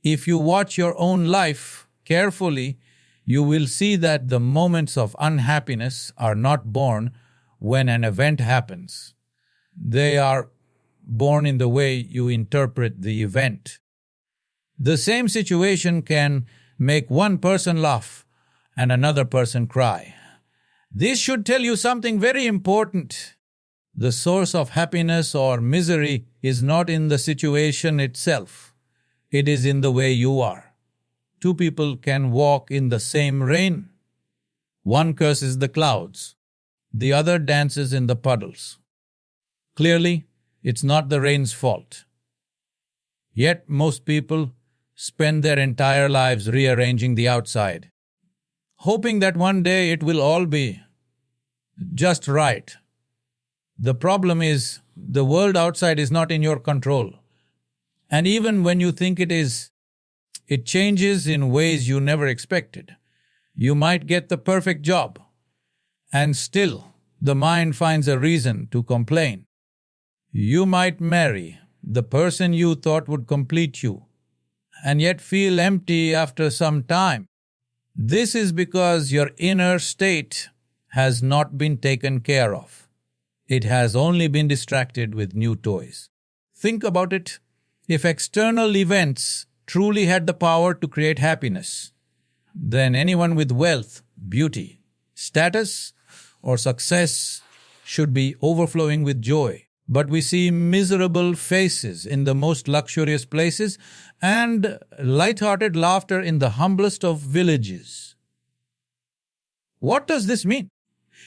If you watch your own life carefully, you will see that the moments of unhappiness are not born when an event happens. They are born in the way you interpret the event. The same situation can make one person laugh and another person cry. This should tell you something very important. The source of happiness or misery is not in the situation itself. It is in the way you are. Two people can walk in the same rain. One curses the clouds. The other dances in the puddles. Clearly, it's not the rain's fault. Yet most people spend their entire lives rearranging the outside, hoping that one day it will all be just right. The problem is, the world outside is not in your control. And even when you think it is, it changes in ways you never expected. You might get the perfect job, and still the mind finds a reason to complain. You might marry the person you thought would complete you, and yet feel empty after some time. This is because your inner state has not been taken care of. It has only been distracted with new toys. Think about it. If external events truly had the power to create happiness, then anyone with wealth, beauty, status, or success should be overflowing with joy. But we see miserable faces in the most luxurious places and light-hearted laughter in the humblest of villages. What does this mean?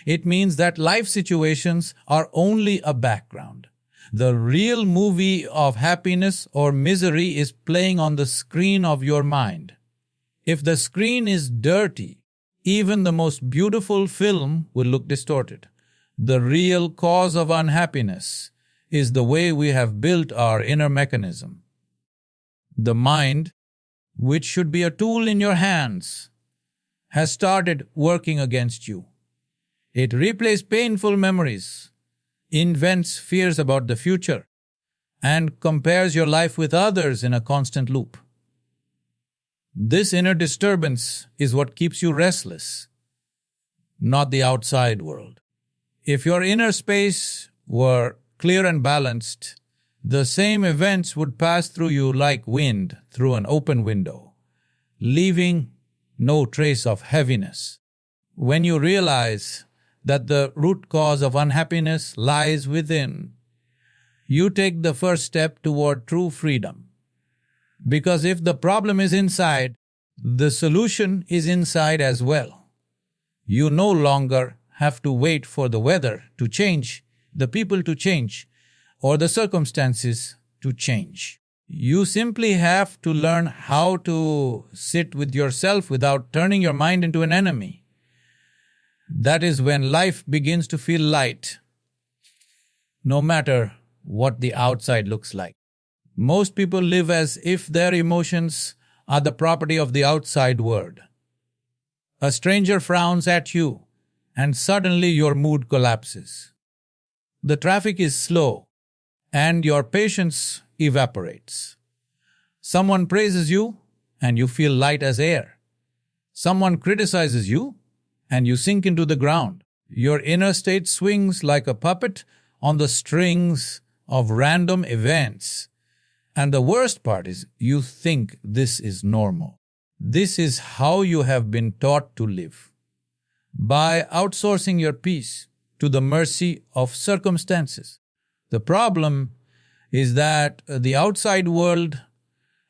It means that life situations are only a background. The real movie of happiness or misery is playing on the screen of your mind. If the screen is dirty, even the most beautiful film will look distorted. The real cause of unhappiness is the way we have built our inner mechanism. The mind, which should be a tool in your hands, has started working against you. It replays painful memories, invents fears about the future, and compares your life with others in a constant loop. This inner disturbance is what keeps you restless, not the outside world. If your inner space were clear and balanced, the same events would pass through you like wind through an open window, leaving no trace of heaviness. When you realize that the root cause of unhappiness lies within, you take the first step toward true freedom. Because if the problem is inside, the solution is inside as well. You no longer have to wait for the weather to change, the people to change, or the circumstances to change. You simply have to learn how to sit with yourself without turning your mind into an enemy. That is when life begins to feel light, no matter what the outside looks like. Most people live as if their emotions are the property of the outside world. A stranger frowns at you, and suddenly your mood collapses. The traffic is slow, and your patience evaporates. Someone praises you, and you feel light as air. Someone criticizes you, and you sink into the ground. Your inner state swings like a puppet on the strings of random events. And the worst part is, you think this is normal. This is how you have been taught to live. By outsourcing your peace to the mercy of circumstances. The problem is that the outside world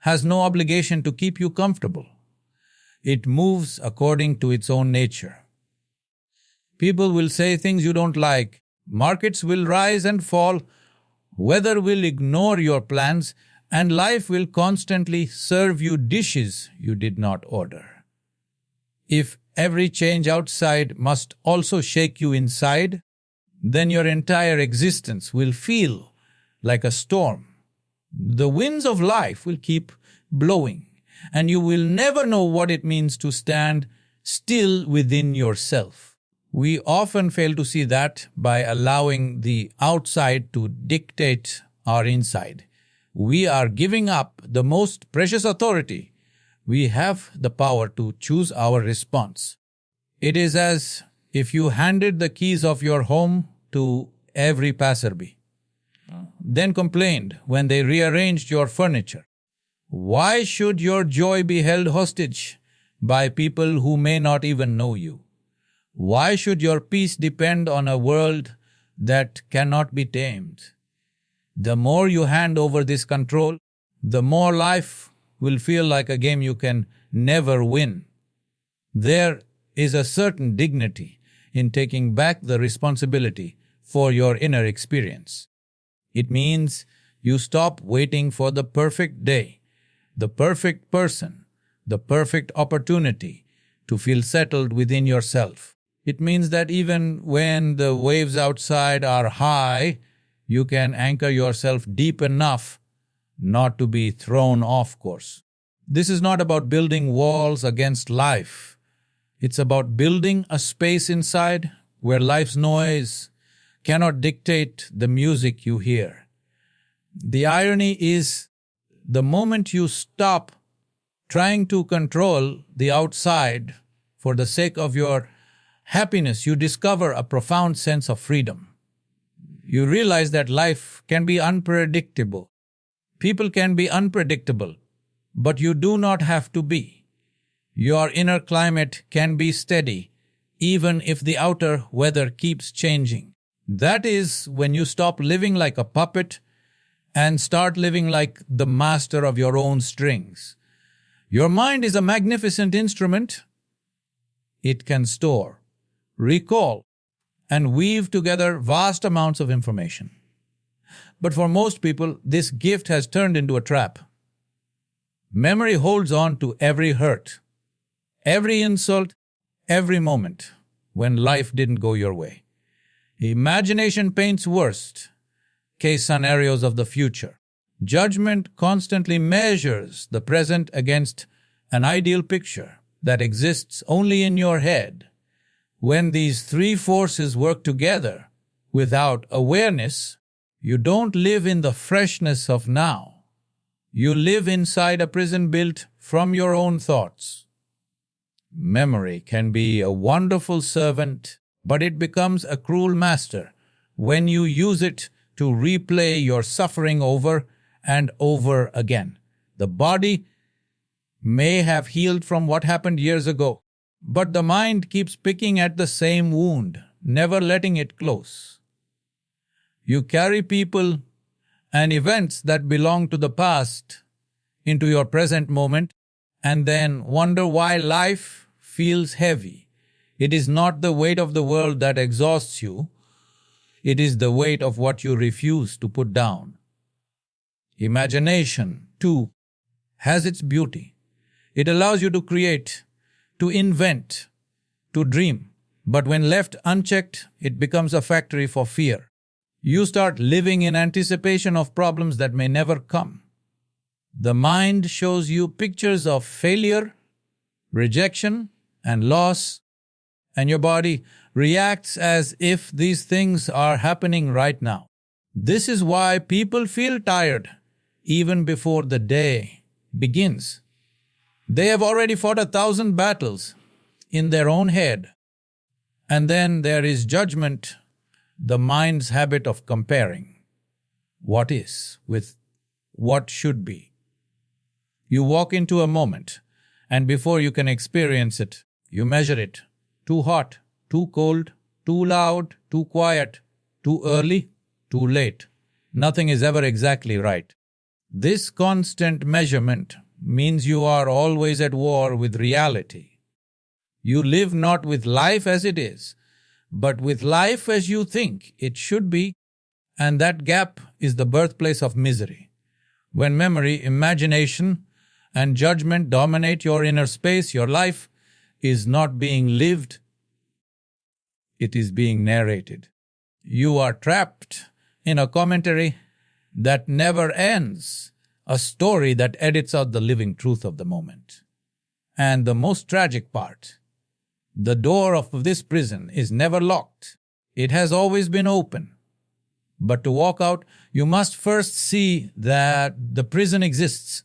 has no obligation to keep you comfortable. It moves according to its own nature. People will say things you don't like. Markets will rise and fall. Weather will ignore your plans, and life will constantly serve you dishes you did not order. If every change outside must also shake you inside, then your entire existence will feel like a storm. The winds of life will keep blowing, and you will never know what it means to stand still within yourself. We often fail to see that by allowing the outside to dictate our inside. we are giving up the most precious authority. We have the power to choose our response. It is as if you handed the keys of your home to every passerby, then complained when they rearranged your furniture. Why should your joy be held hostage by people who may not even know you? Why should your peace depend on a world that cannot be tamed? The more you hand over this control, the more life will feel like a game you can never win. There is a certain dignity in taking back the responsibility for your inner experience. It means you stop waiting for the perfect day, the perfect person, the perfect opportunity to feel settled within yourself. It means that even when the waves outside are high, you can anchor yourself deep enough not to be thrown off course. This is not about building walls against life. It's about building a space inside where life's noise cannot dictate the music you hear. The irony is, the moment you stop trying to control the outside for the sake of your happiness, you discover a profound sense of freedom. You realize that life can be unpredictable. People can be unpredictable, but you do not have to be. Your inner climate can be steady, even if the outer weather keeps changing. That is when you stop living like a puppet and start living like the master of your own strings. Your mind is a magnificent instrument. It can store, recall, and weave together vast amounts of information. But for most people, this gift has turned into a trap. Memory holds on to every hurt, every insult, every moment when life didn't go your way. Imagination paints worst-case scenarios of the future. Judgment constantly measures the present against an ideal picture that exists only in your head. When these three forces work together without awareness, you don't live in the freshness of now. You live inside a prison built from your own thoughts. Memory can be a wonderful servant, but it becomes a cruel master when you use it to replay your suffering over and over again. The body may have healed from what happened years ago, but the mind keeps picking at the same wound, never letting it close. You carry people and events that belong to the past into your present moment and then wonder why life feels heavy. It is not the weight of the world that exhausts you. It is the weight of what you refuse to put down. Imagination, too, has its beauty. It allows you to create, to invent, to dream. But when left unchecked, it becomes a factory for fear. You start living in anticipation of problems that may never come. The mind shows you pictures of failure, rejection, and loss, and your body reacts as if these things are happening right now. This is why people feel tired even before the day begins. They have already fought 1,000 battles in their own head. And then there is judgment, the mind's habit of comparing what is with what should be. You walk into a moment, and before you can experience it, you measure it. Too hot, too cold, too loud, too quiet, too early, too late. Nothing is ever exactly right. This constant measurement means you are always at war with reality. You live not with life as it is, but with life as you think it should be, and that gap is the birthplace of misery. When memory, imagination, and judgment dominate your inner space, your life is not being lived, it is being narrated. You are trapped in a commentary that never ends, a story that edits out the living truth of the moment. And the most tragic part, the door of this prison is never locked. It has always been open. But to walk out, you must first see that the prison exists.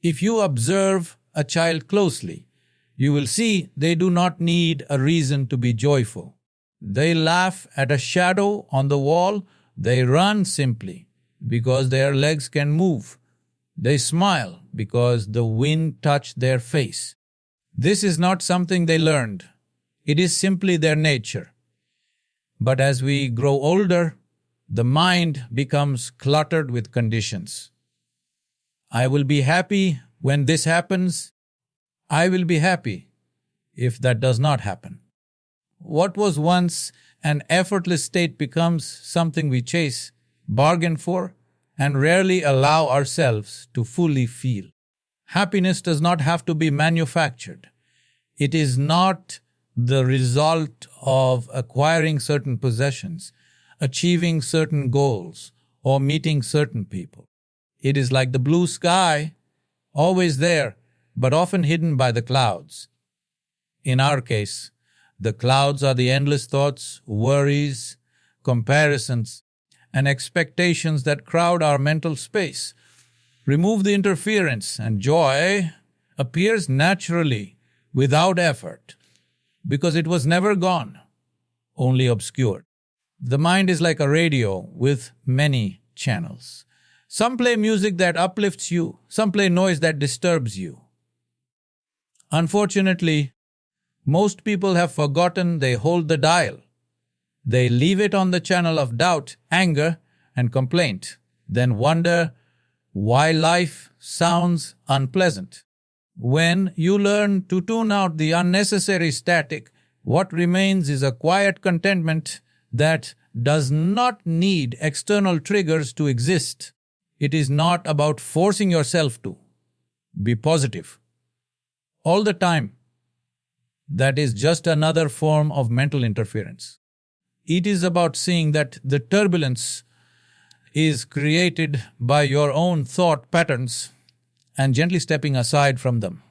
If you observe a child closely, you will see they do not need a reason to be joyful. They laugh at a shadow on the wall. They run simply because their legs can move. They smile because the wind touched their face. This is not something they learned. It is simply their nature. But as we grow older, the mind becomes cluttered with conditions. I will be happy when this happens. I will be happy if that does not happen. What was once an effortless state becomes something we chase, bargain for, and rarely allow ourselves to fully feel. Happiness does not have to be manufactured. It is not the result of acquiring certain possessions, achieving certain goals, or meeting certain people. It is like the blue sky, always there, but often hidden by the clouds. In our case, the clouds are the endless thoughts, worries, comparisons, and expectations that crowd our mental space. Remove the interference, and joy appears naturally, without effort, because it was never gone, only obscured. The mind is like a radio with many channels. Some play music that uplifts you, some play noise that disturbs you. Unfortunately, most people have forgotten they hold the dial. They leave it on the channel of doubt, anger, and complaint, then wonder why life sounds unpleasant. When you learn to tune out the unnecessary static, what remains is a quiet contentment that does not need external triggers to exist. It is not about forcing yourself to be positive all the time. That is just another form of mental interference. It is about seeing that the turbulence is created by your own thought patterns and gently stepping aside from them.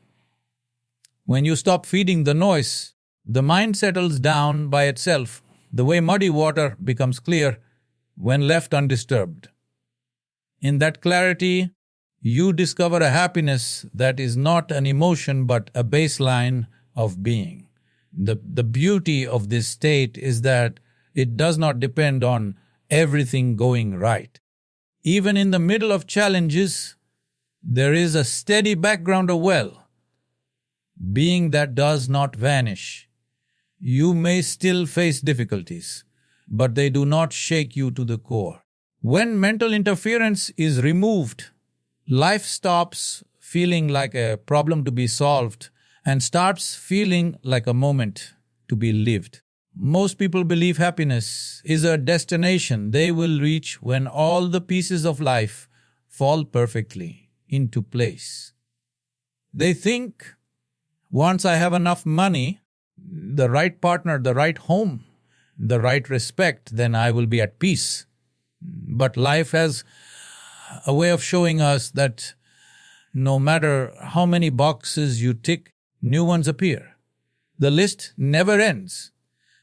When you stop feeding the noise, the mind settles down by itself, the way muddy water becomes clear when left undisturbed. In that clarity, you discover a happiness that is not an emotion but a baseline of being. The beauty of this state is that it does not depend on everything going right. Even in the middle of challenges, there is a steady background of being that does not vanish. You may still face difficulties, but they do not shake you to the core. When mental interference is removed, life stops feeling like a problem to be solved and starts feeling like a moment to be lived. Most people believe happiness is a destination they will reach when all the pieces of life fall perfectly into place. They think, once I have enough money, the right partner, the right home, the right respect, then I will be at peace. But life has a way of showing us that no matter how many boxes you tick, new ones appear. The list never ends.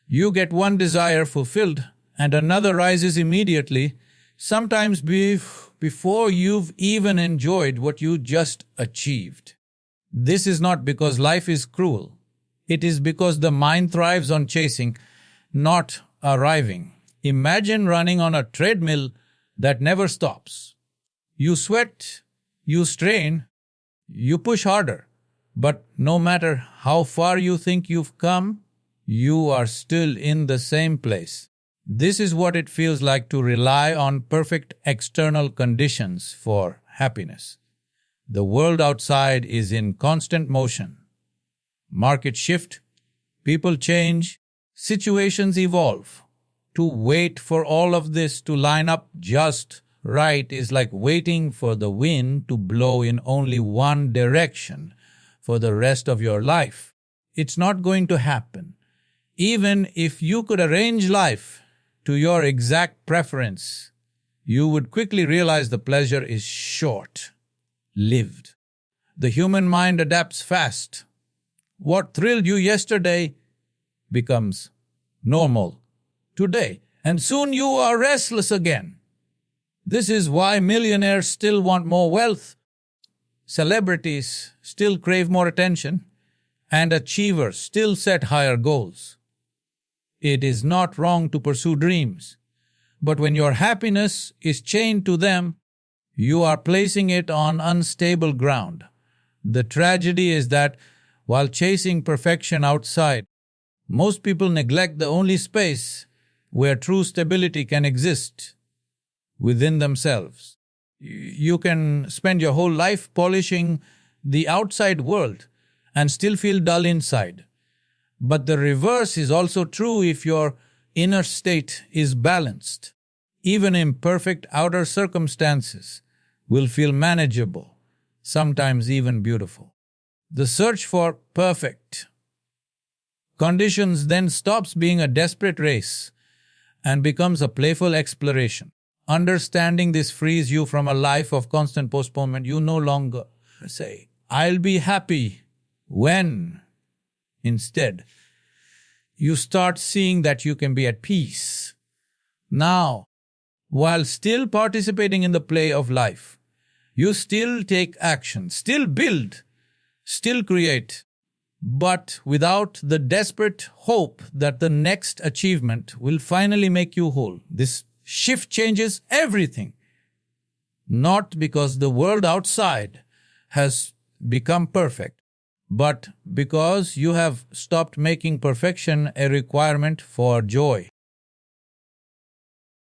You get one desire fulfilled and another rises immediately, sometimes before you've even enjoyed what you just achieved. This is not because life is cruel. It is because the mind thrives on chasing, not arriving. Imagine running on a treadmill that never stops. You sweat, you strain, you push harder. But no matter how far you think you've come, you are still in the same place. This is what it feels like to rely on perfect external conditions for happiness. The world outside is in constant motion. Markets shift, people change, situations evolve. To wait for all of this to line up just right is like waiting for the wind to blow in only one direction for the rest of your life. It's not going to happen. Even if you could arrange life to your exact preference, you would quickly realize the pleasure is short-lived. The human mind adapts fast. What thrilled you yesterday becomes normal today. And soon you are restless again. This is why millionaires still want more wealth, celebrities still crave more attention, and achievers still set higher goals. It is not wrong to pursue dreams, but when your happiness is chained to them, you are placing it on unstable ground. The tragedy is that while chasing perfection outside, most people neglect the only space where true stability can exist: within themselves. You can spend your whole life polishing the outside world and still feel dull inside. But the reverse is also true if your inner state is balanced. Even imperfect outer circumstances will feel manageable, sometimes even beautiful. The search for perfect conditions then stops being a desperate race and becomes a playful exploration. Understanding this frees you from a life of constant postponement. You no longer say, "I'll be happy when." Instead, you start seeing that you can be at peace now, while still participating in the play of life. You still take action, still build, still create, but without the desperate hope that the next achievement will finally make you whole. This shift changes everything. Not because the world outside has become perfect, but because you have stopped making perfection a requirement for joy.